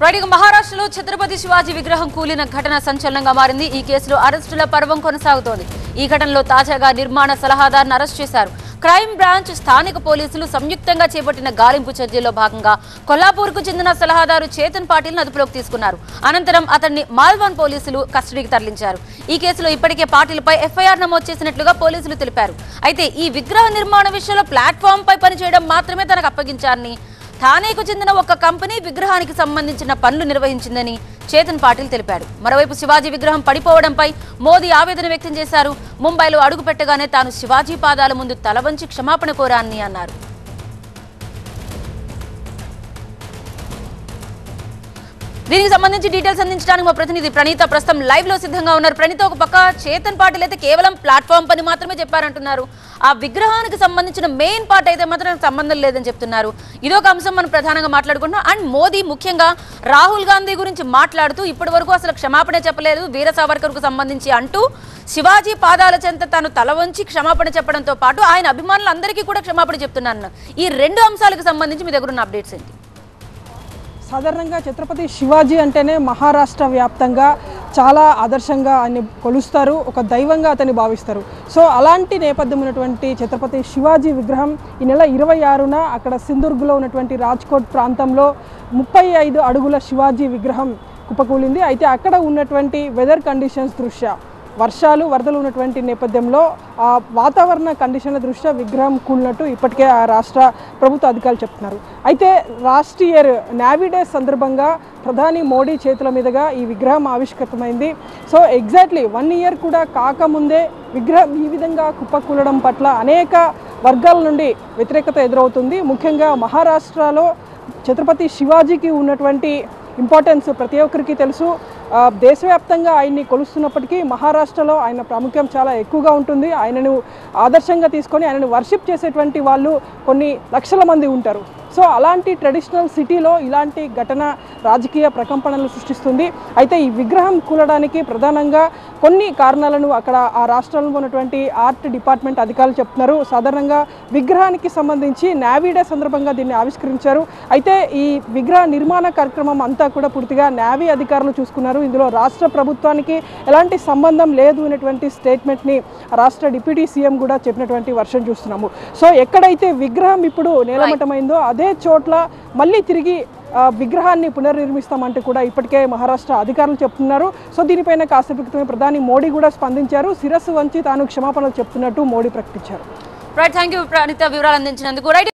Right మహారాష్ట్రలో ఛత్రపతి శివాజీ విగ్రహం కూలిన ఘటన సంచలనంగా మారింది. ఈ కేసులో అరెస్టుల పర్వం కొనసాగుతోంది. ఈ ఘటనలో తాజాగా నిర్మాణ సలహాదారును అరెస్ట్ చేశారు. క్రైమ్ బ్రాంచ్, స్థానిక పోలీసులు సంయుక్తంగా చేపట్టిన గాలింపు చర్యల్లో భాగంగా కొల్లాపూర్కు చెందిన సలహాదారు చేతన్ పాటిల్ను అదుపులోకి తీసుకున్నారు. అనంతరం అతన్ని మాల్వాన్ పోలీసులు కస్టడీకి తరలించారు. ఈ కేసులో ఇప్పటికే పాటిల్పై ఎఫ్ఐఆర్ నమోదు చేసినట్లుగా పోలీసులు తెలిపారు. అయితే ఈ విగ్రహ నిర్మాణ విషయంలో ప్లాట్ఫామ్ పై పనిచేయడం మాత్రమే తనకు అప్పగించారని, థానేకు చెందిన ఒక కంపెనీ విగ్రహానికి సంబంధించిన పనులు నిర్వహించిందని చేతన్ పాటిల్ తెలిపాడు. మరోవైపు శివాజీ విగ్రహం పడిపోవడంపై మోదీ ఆవేదన వ్యక్తం చేశారు. ముంబైలో అడుగు పెట్టగానే తాను శివాజీ పాదాల ముందు తల వంచి క్షమాపణ కోరానని అన్నారు. దీనికి సంబంధించి డీటెయిల్స్ అందించడానికి మా ప్రతినిధి ప్రణీత ప్రస్తుతం లైవ్ లో సిద్ధంగా ఉన్నారు. ప్రణీత, ఒక పక్క చేతన్ పాటిల్ అయితే కేవలం ప్లాట్ఫామ్ పని మాత్రమే చెప్పారంటున్నారు. ఆ విగ్రహానికి సంబంధించిన మెయిన్ పార్ట్ అయితే మాత్రం సంబంధం లేదని చెప్తున్నారు. ఇదొక అంశం మనం ప్రధానంగా మాట్లాడుకుంటున్నాం. అండ్ మోదీ ముఖ్యంగా రాహుల్ గాంధీ గురించి మాట్లాడుతూ ఇప్పటి వరకు అసలు క్షమాపణ చెప్పలేదు వీర సావర్కర్ కు సంబంధించి అంటూ శివాజీ పాదాల చెంత తాను తల వంచి క్షమాపణ చెప్పడంతో పాటు ఆయన అభిమానులందరికీ కూడా క్షమాపణ చెప్తున్నాను. ఈ రెండు అంశాలకు సంబంధించి మీ దగ్గర ఉన్న అప్డేట్స్ ఏంటి? సాధారణంగా ఛత్రపతి శివాజీ అంటేనే మహారాష్ట్ర వ్యాప్తంగా చాలా ఆదర్శంగా ఆయన్ని కొలుస్తారు, ఒక దైవంగా అతన్ని భావిస్తారు. సో అలాంటి నేపథ్యం ఉన్నటువంటి ఛత్రపతి శివాజీ విగ్రహం ఈ నెల 26న అక్కడ సింధుర్గ్లో ఉన్నటువంటి రాజ్కోట్ ప్రాంతంలో 35 అడుగుల శివాజీ విగ్రహం కుప్పకూలింది. అయితే అక్కడ ఉన్నటువంటి వెదర్ కండిషన్స్ దృష్ట్యా, వర్షాలు వరదలు ఉన్నటువంటి నేపథ్యంలో ఆ వాతావరణ కండిషన్ల దృష్ట్యా విగ్రహం కూలినట్టు ఇప్పటికే ఆ రాష్ట్ర ప్రభుత్వ అధికారులు చెప్తున్నారు. అయితే లాస్ట్ ఇయర్ నేవీ డే సందర్భంగా ప్రధాని మోడీ చేతుల మీదుగా ఈ విగ్రహం ఆవిష్కృతమైంది. సో ఎగ్జాక్ట్లీ 1 ఇయర్ కూడా కాకముందే విగ్రహం ఈ విధంగా కుప్పకూలడం పట్ల అనేక వర్గాల నుండి వ్యతిరేకత ఎదురవుతుంది. ముఖ్యంగా మహారాష్ట్రలో ఛత్రపతి శివాజీకి ఉన్నటువంటి ఇంపార్టెన్స్ ప్రతి ఒక్కరికి తెలుసు. దేశవ్యాప్తంగా ఆయన్ని కొలుస్తున్నప్పటికీ మహారాష్ట్రలో ఆయన ప్రాముఖ్యం చాలా ఎక్కువగా ఉంటుంది. ఆయనను ఆదర్శంగా తీసుకొని ఆయనను వర్షిప్ చేసేటువంటి వాళ్ళు కొన్ని లక్షల మంది ఉంటారు. సో అలాంటి ట్రెడిషనల్ సిటీలో ఇలాంటి ఘటన రాజకీయ ప్రకంపనలు సృష్టిస్తుంది. అయితే ఈ విగ్రహం కూలడానికి ప్రధానంగా కొన్ని కారణాలను అక్కడ ఆ రాష్ట్రంలో ఉన్నటువంటి ఆర్ట్ డిపార్ట్మెంట్ అధికారులు చెప్తున్నారు. సాధారణంగా విగ్రహానికి సంబంధించి నేవీ డే సందర్భంగా దీన్ని ఆవిష్కరించారు. అయితే ఈ విగ్రహ నిర్మాణ కార్యక్రమం అంతా కూడా పూర్తిగా నేవీ అధికారులు చూసుకున్నారు. ఇందులో రాష్ట్ర ప్రభుత్వానికి ఎలాంటి సంబంధం లేదు అనేటువంటి స్టేట్మెంట్ని రాష్ట్ర డిప్యూటీ సీఎం కూడా చెప్పినటువంటి వర్షం చూస్తున్నాము. సో ఎక్కడైతే విగ్రహం ఇప్పుడు నేలమట్టమైందో అదే చోట్ల మళ్ళీ తిరిగి విగ్రహాన్ని పునర్నిర్మిస్తామంటూ కూడా ఇప్పటికే మహారాష్ట్ర అధికారులు చెప్తున్నారు. సో దీనిపైన కాసేపు క్రితమే ప్రధాని మోడీ కూడా స్పందించారు. శిరస్సు వంచి తాను క్షమాపణలు చెప్తున్నట్టు మోడీ ప్రకటించారు. రైట్, థ్యాంక్ యూ ప్రణీత, వివరాలు అందించినందుకు. రైట్.